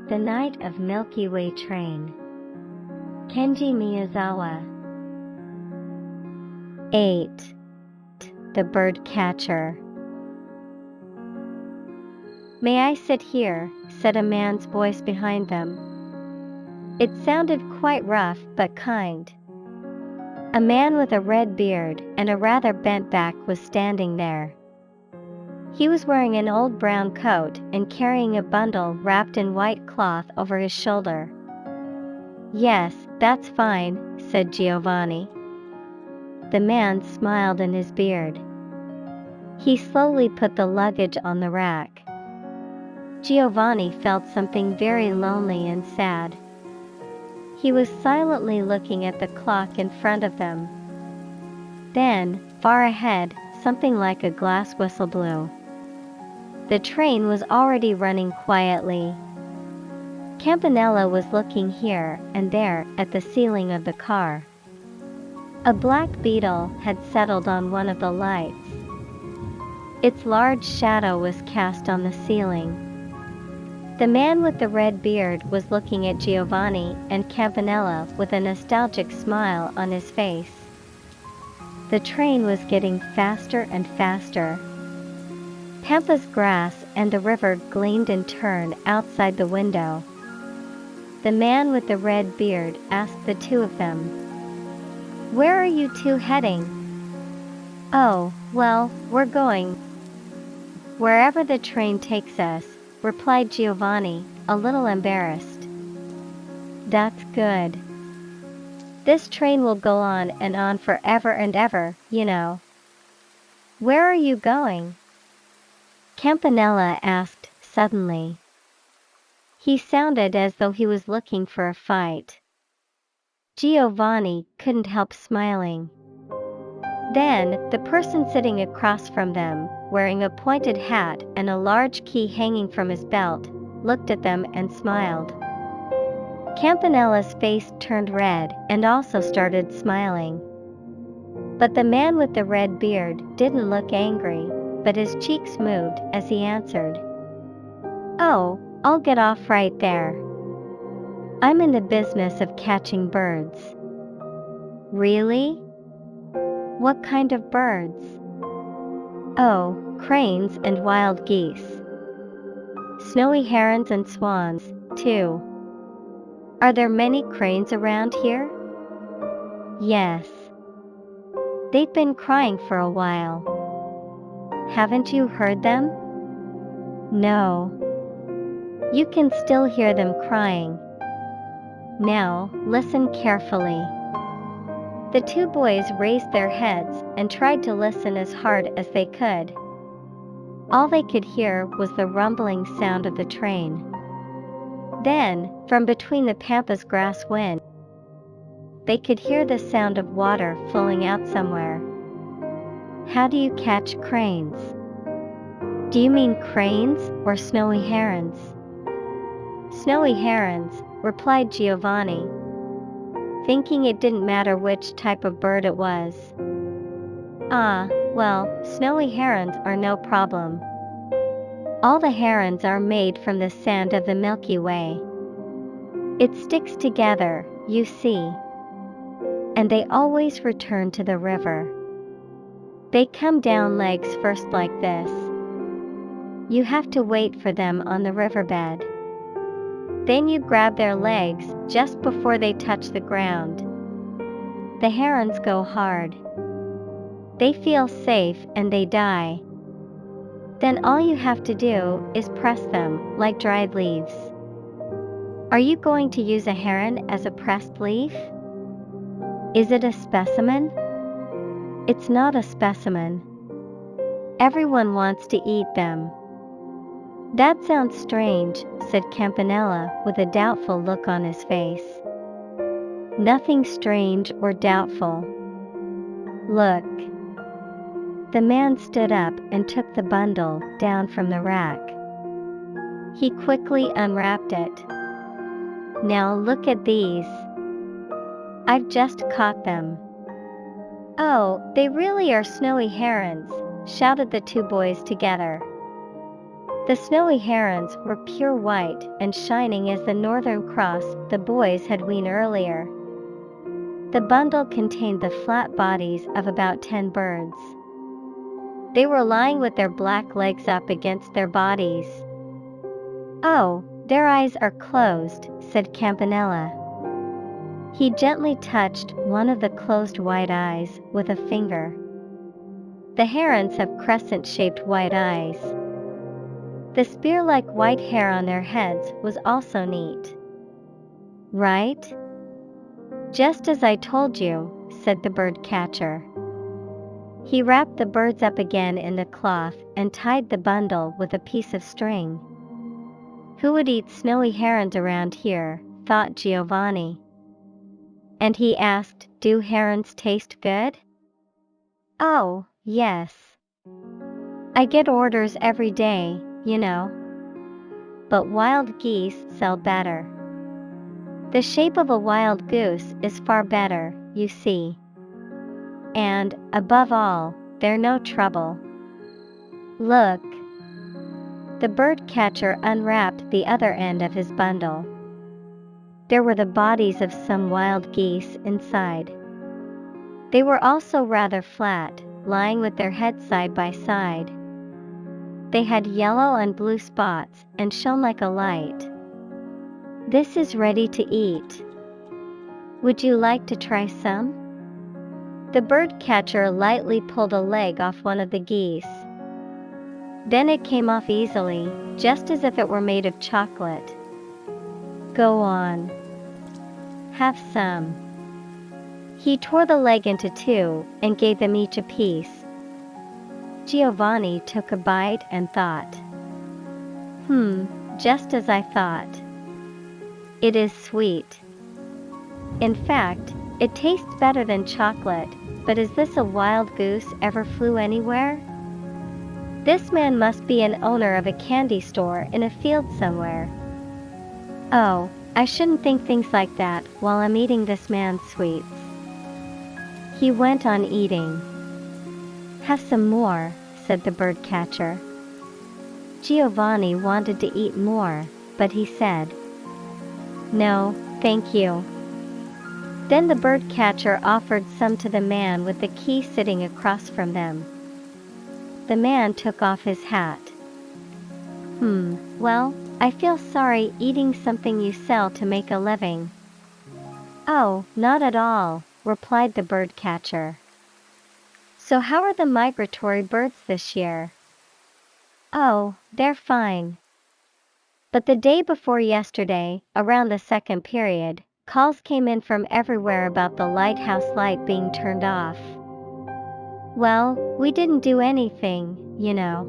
The Night of Milky Way Train. Kenji Miyazawa. 8. The Bird Catcher. "May I sit here?" said a man's voice behind them. It sounded quite rough but kind. A man with a red beard and a rather bent back was standing there. He was wearing an old brown coat and carrying a bundle wrapped in white cloth over his shoulder. "Yes, that's fine," said Giovanni. The man smiled in his beard. He slowly put the luggage on the rack. Giovanni felt something very lonely and sad. He was silently looking at the clock in front of them. Then, far ahead, something like a glass whistle blew. The train was already running quietly. Campanella was looking here and there at the ceiling of the car. A black beetle had settled on one of the lights. Its large shadow was cast on the ceiling. The man with the red beard was looking at Giovanni and Campanella with a nostalgic smile on his face. The train was getting faster and faster. Pampa's grass and the river gleamed in turn outside the window. The man with the red beard asked the two of them, "Where are you two heading?" "Oh, well, we're going wherever the train takes us," replied Giovanni, a little embarrassed. "That's good. This train will go on and on forever and ever, you know." "Where are you going?" Campanella asked suddenly. He sounded as though he was looking for a fight. Giovanni couldn't help smiling. Then, the person sitting across from them, wearing a pointed hat and a large key hanging from his belt, looked at them and smiled. Campanella's face turned red and also started smiling. But the man with the red beard didn't look angry, but his cheeks moved as he answered, "Oh, I'll get off right there. I'm in the business of catching birds." "Really? What kind of birds?" "Oh, cranes and wild geese. Snowy herons and swans, too." "Are there many cranes around here?" "Yes. They've been crying for a while." "Haven't you heard them?" "No. You can still hear them crying. Now, listen carefully." The two boys raised their heads and tried to listen as hard as they could. All they could hear was the rumbling sound of the train. Then, from between the pampas grass wind, they could hear the sound of water flowing out somewhere. "How do you catch cranes?" "Do you mean cranes or snowy herons?" "Snowy herons," replied Giovanni, thinking it didn't matter which type of bird it was. "Ah, well, snowy herons are no problem. All the herons are made from the sand of the Milky Way. It sticks together, you see. And they always return to the river. They come down legs first like this. You have to wait for them on the riverbed. Then you grab their legs just before they touch the ground. The herons go hard. They feel safe and they die. Then all you have to do is press them like dried leaves." "Are you going to use a heron as a pressed leaf?" "Is it a specimen?" "It's not a specimen. Everyone wants to eat them." "That sounds strange," said Campanella with a doubtful look on his face. "Nothing strange or doubtful. Look." The man stood up and took the bundle down from the rack. He quickly unwrapped it. "Now look at these. I've just caught them." "Oh, they really are snowy herons," shouted the two boys together. The snowy herons were pure white and shining as the Northern Cross the boys had seen earlier. The bundle contained the flat bodies of about 10 birds. They were lying with their black legs up against their bodies. "Oh, their eyes are closed," said Campanella. He gently touched one of the closed white eyes with a finger. The herons have crescent-shaped white eyes. The spear-like white hair on their heads was also neat. "Right? Just as I told you," said the bird catcher. He wrapped the birds up again in the cloth and tied the bundle with a piece of string. Who would eat snowy herons around here, thought Giovanni. And he asked, "Do herons taste good?" "Oh, yes. I get orders every day, you know. But wild geese sell better. The shape of a wild goose is far better, you see. And, above all, they're no trouble. Look." The bird catcher unwrapped the other end of his bundle. There were the bodies of some wild geese inside. They were also rather flat, lying with their heads side by side. They had yellow and blue spots and shone like a light. "This is ready to eat. Would you like to try some?" The bird catcher lightly pulled a leg off one of the geese. Then it came off easily, just as if it were made of chocolate. "Go on. Have some." He tore the leg into two and gave them each a piece. Giovanni took a bite and thought, Just as I thought. It is sweet. In fact, it tastes better than chocolate, but is this a wild goose ever flew anywhere? This man must be an owner of a candy store in a field somewhere. Oh, I shouldn't think things like that while I'm eating this man's sweets. He went on eating. "Have some more," said the bird catcher. Giovanni wanted to eat more, but he said, "No, thank you." Then the bird catcher offered some to the man with the key sitting across from them. The man took off his hat. Well, I feel sorry eating something you sell to make a living." "Oh, not at all," replied the bird catcher. "So how are the migratory birds this year?" "Oh, they're fine. But the day before yesterday, around the second period, calls came in from everywhere about the lighthouse light being turned off. Well, we didn't do anything, you know.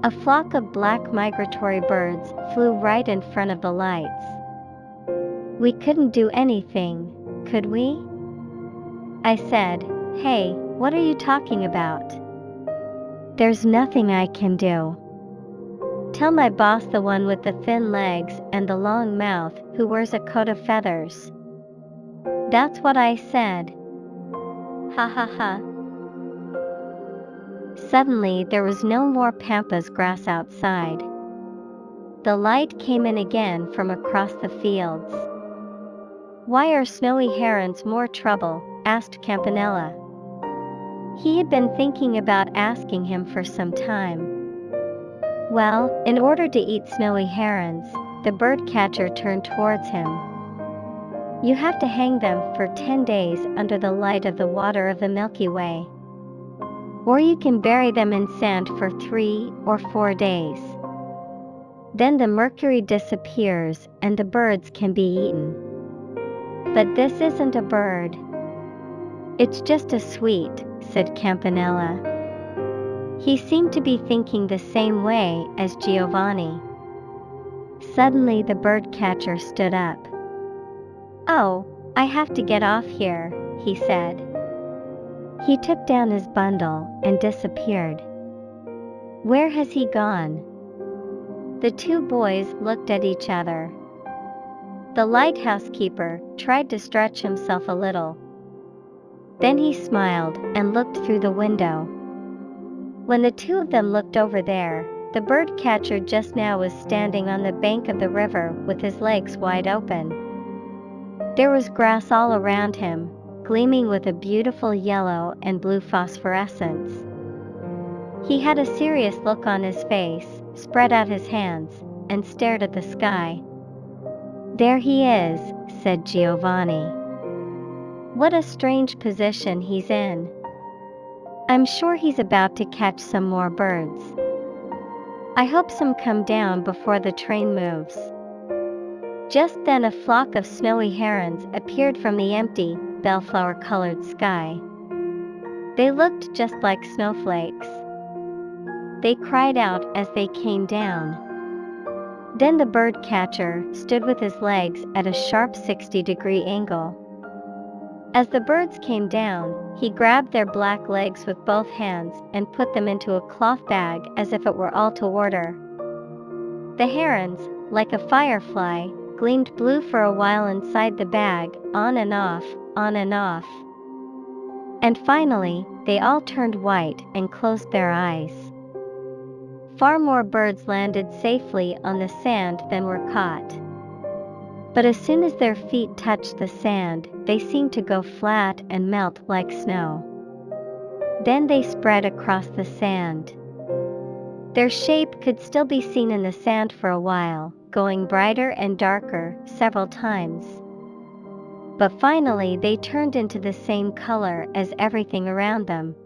A flock of black migratory birds flew right in front of the lights. We couldn't do anything, could we?" I said, "Hey, what are you talking about?" "There's nothing I can do. Tell my boss, the one with the thin legs and the long mouth who wears a coat of feathers." "That's what I said. Ha ha ha." Suddenly there was no more pampas grass outside. The light came in again from across the fields. "Why are snowy herons more trouble?" asked Campanella. He had been thinking about asking him for some time. Well, in order to eat snowy herons, the bird catcher turned towards him. "You have to hang them for 10 days under the light of the water of the Milky Way. Or you can bury them in sand for 3 or 4 days. Then the mercury disappears and the birds can be eaten." "But this isn't a bird." "It's just a sweet," said Campanella. He seemed to be thinking the same way as Giovanni. Suddenly the bird catcher stood up. "Oh, I have to get off here," he said. He took down his bundle and disappeared. Where has he gone? The two boys looked at each other. The lighthouse keeper tried to stretch himself a little. Then he smiled and looked through the window. When the two of them looked over there, The bird catcher just now was standing on the bank of the river with his legs wide open. There was grass all around him, gleaming with a beautiful yellow and blue phosphorescence. He had a serious look on his face, spread out his hands, and stared at the sky. "There he is," said Giovanni. "What a strange position he's in. I'm sure he's about to catch some more birds. I hope some come down before the train moves." Just then a flock of snowy herons appeared from the empty, bellflower-colored sky. They looked just like snowflakes. They cried out as they came down. Then the bird catcher stood with his legs at a sharp 60-degree angle. As the birds came down, he grabbed their black legs with both hands and put them into a cloth bag as if it were all to order. The herons, like a firefly, gleamed blue for a while inside the bag, on and off, on and off. And finally, they all turned white and closed their eyes. Far more birds landed safely on the sand than were caught. But as soon as their feet touched the sand, they seemed to go flat and melt like snow. Then they spread across the sand. Their shape could still be seen in the sand for a while, going brighter and darker several times. But finally they turned into the same color as everything around them.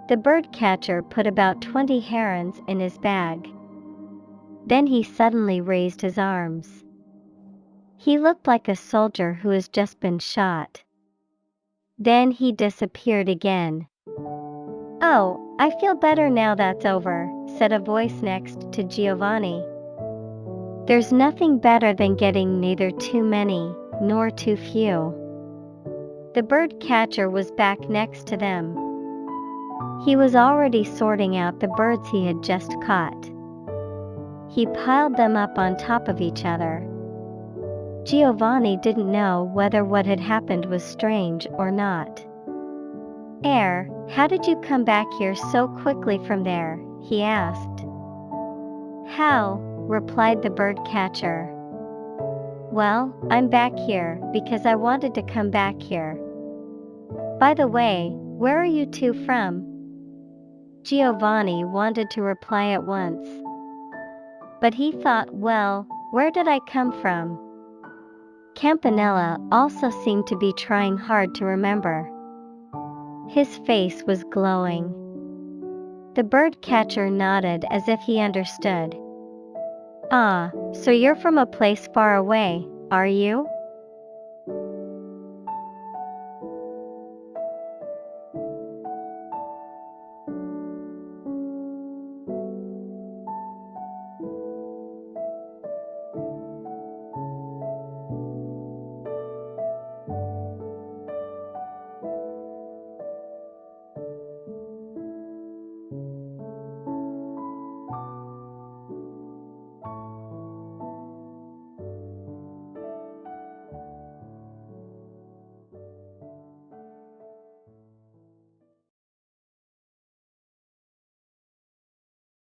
The bird catcher put about 20 herons in his bag. Then he suddenly raised his arms. He looked like a soldier who has just been shot. Then he disappeared again. "Oh, I feel better now that's over," said a voice next to Giovanni. "There's nothing better than getting neither too many nor too few." The bird catcher was back next to them. He was already sorting out the birds he had just caught. He piled them up on top of each other. Giovanni didn't know whether what had happened was strange or not. How did you come back here so quickly from there?" he asked. "How?" replied the bird catcher. "Well, I'm back here because I wanted to come back here. By the way, where are you two from?" Giovanni wanted to reply at once. But he thought, well, where did I come from? Campanella also seemed to be trying hard to remember. His face was glowing. The bird catcher nodded as if he understood. "Ah, so you're from a place far away, are you?"